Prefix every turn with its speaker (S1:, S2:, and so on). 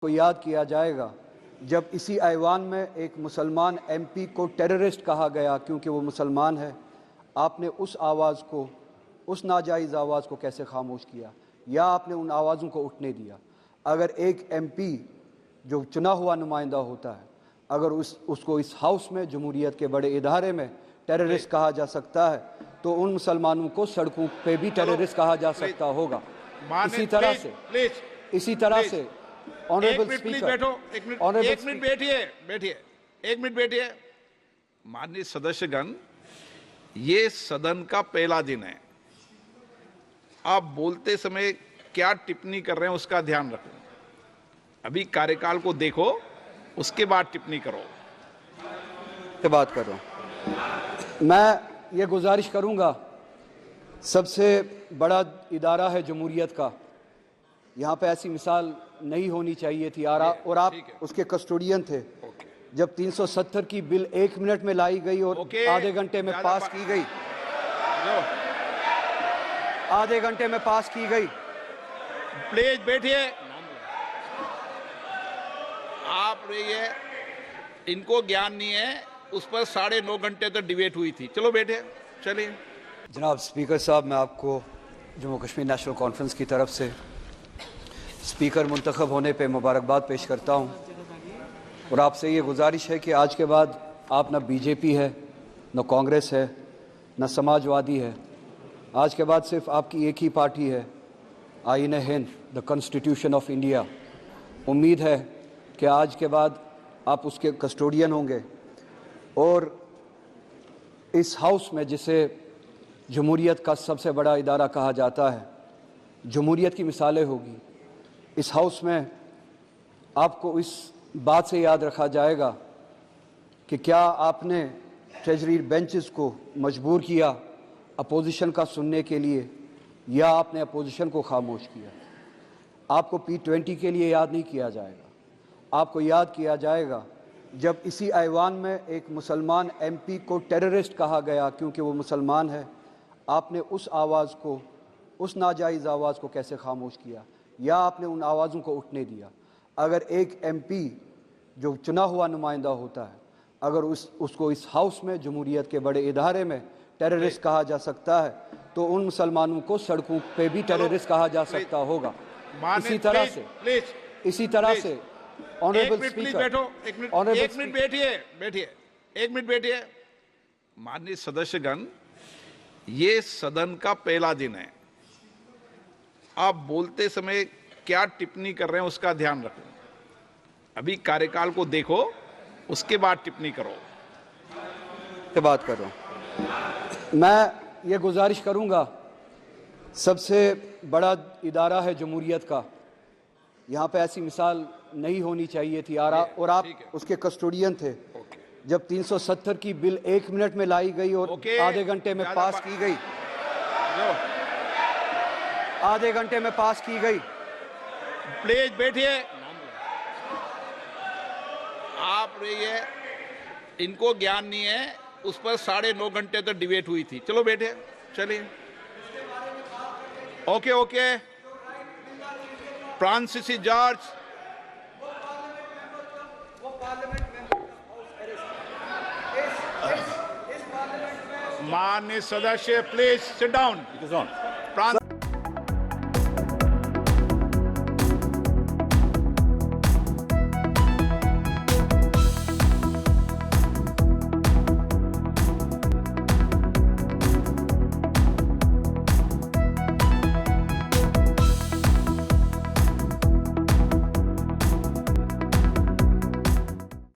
S1: को याद किया जाएगा जब इसी ऐवान में एक मुसलमान एमपी को टेररिस्ट कहा गया क्योंकि वो मुसलमान है। आपने उस आवाज़ को, उस नाजायज़ आवाज़ को कैसे खामोश किया, या आपने उन आवाज़ों को उठने दिया? अगर एक एमपी जो चुना हुआ नुमाइंदा होता है, अगर उसको इस हाउस में जमहूरियत के बड़े इदारे में टेररिस्ट कहा जा सकता है, तो उन मुसलमानों को सड़कों पे भी टेररिस्ट कहा जा सकता होगा। इसी तरह से ऑनरेबल स्पीकर,
S2: एक मिनट बैठिए। माननीय सदस्यगण, ये सदन का पहला दिन है। आप बोलते समय क्या टिप्पणी कर रहे हैं उसका ध्यान रखो। अभी कार्यकाल को देखो, उसके बाद टिप्पणी करो।
S1: के बात कर रहा हूं। मैं ये गुजारिश करूंगा, सबसे बड़ा इदारा है जमहूरियत का, यहाँ पे ऐसी मिसाल नहीं होनी चाहिए थी। और आप उसके कस्टोडियन थे जब 370 की बिल 1 मिनट में लाई गई और आधे घंटे में पास की गई। आधे घंटे में पास की गई।
S2: प्लीज बैठिए। आप रहिए, इनको ज्ञान नहीं है। उस पर 9.5 घंटे तक डिबेट हुई थी। चलो बैठे, चलिए।
S1: जनाब स्पीकर साहब, मैं आपको जम्मू कश्मीर नेशनल कॉन्फ्रेंस की तरफ से स्पीकर मुंतखब होने पे मुबारकबाद पेश करता हूँ, और आपसे ये गुजारिश है कि आज के बाद आप न बीजेपी है, न कांग्रेस है, न समाजवादी है। आज के बाद सिर्फ आपकी एक ही पार्टी है, आईन Hind, the constitution of India. उम्मीद है कि आज के बाद आप उसके कस्टोडियन होंगे और इस हाउस में, जिसे जमहूरियत का सबसे बड़ा इदारा कहा जाता है, जमहूरियत की मिसालें होगी। इस हाउस में आपको इस बात से याद रखा जाएगा कि क्या आपने ट्रेजरी बेंचेस को मजबूर किया अपोजिशन का सुनने के लिए, या आपने अपोजिशन को खामोश किया। आपको P20 के लिए याद नहीं किया जाएगा, आपको याद किया जाएगा जब इसी ऐवान में एक मुसलमान एमपी को टेररिस्ट कहा गया क्योंकि वो मुसलमान है। आपने उस आवाज़ को, उस नाजायज़ आवाज़ को कैसे खामोश किया, या आपने उन आवाज़ों को उठने दिया? अगर एक एमपी जो चुना हुआ नुमाइंदा होता है, अगर उसको इस हाउस में जमहूरियत के बड़े इदारे में टेररिस्ट कहा जा सकता है, तो उन मुसलमानों को सड़कों पे भी टेररिस्ट कहा जा सकता होगा। इसी तरह से ऑनरेबल स्पीकर,
S2: एक मिनट बैठिए। माननीय सदस्यगण, ये सदन का पहला दिन है। आप बोलते समय क्या टिप्पणी कर रहे हैं उसका ध्यान रखो। अभी कार्यकाल को देखो, उसके बाद टिप्पणी करो।
S1: के बात कर रहा हूं। मैं ये गुजारिश करूंगा, सबसे बड़ा इदारा है जमहूरियत का, यहाँ पे ऐसी मिसाल नहीं होनी चाहिए थी। और आप उसके कस्टोडियन थे जब 370 की बिल 1 मिनट में लाई गई और आधे घंटे में पास की गई। आधे घंटे में पास की गई।
S2: प्लीज बैठिए। आप रहिए, इनको ज्ञान नहीं है। उस पर 9.5 घंटे तक डिबेट हुई थी। चलो बैठे, चलिए। ओके। Francis George. माननीय सदस्य, प्लीज सिट डाउन।